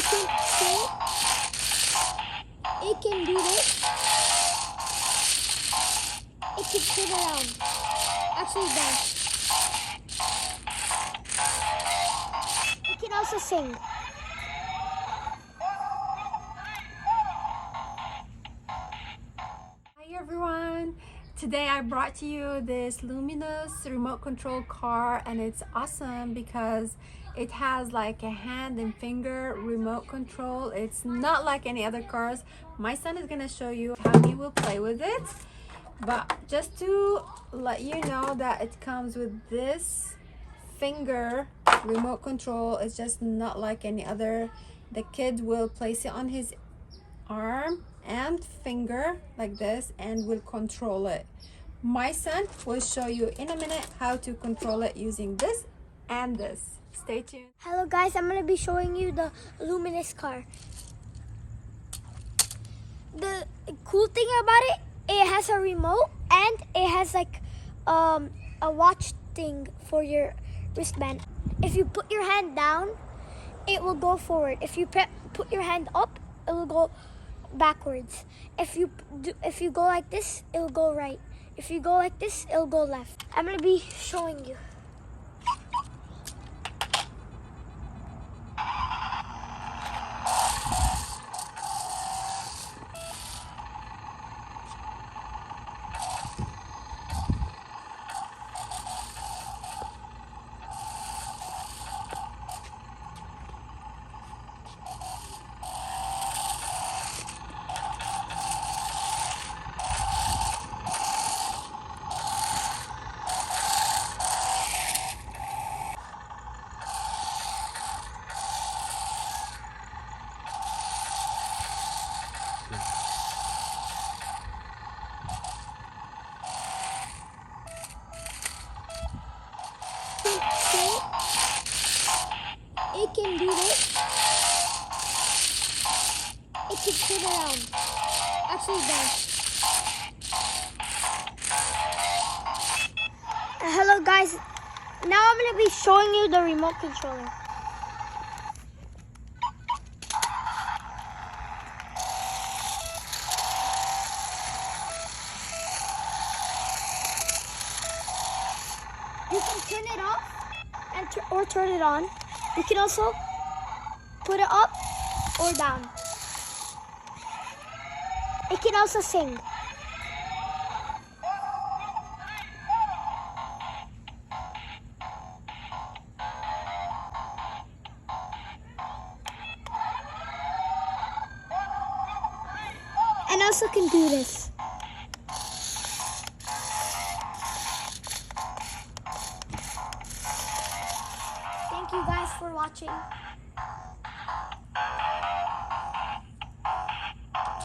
can sing. It can do this. It can spin around. Actually dance. It can also sing. Hi everyone! Today I brought to you this Luminous remote control car, and it's awesome because it has like a hand and finger remote control. It's not like any other cars. My son is going to show you how he will play with it, but just to let you know that it comes with this finger remote control. It's just not like any other. The kid will place it on his arm and finger like this and will control it. My son will show you in a minute how to control it using this and this. Stay tuned. Hello guys, I'm going to be showing you the Luminous car. The cool thing about it, it has a remote and it has like a watch thing for your wristband. If you put your hand down, it will go forward. If you put your hand up, it will go backwards. If you go like this, it will go right. If you go like this, it will go left. I'm going to be showing you. It can do this. It can spin around. Actually dance. Hello guys. Now I'm going to be showing you the remote controller. You can turn it off and or turn it on. You can also put it up or down. It can also sing. And also can do this. Thank you guys for watching.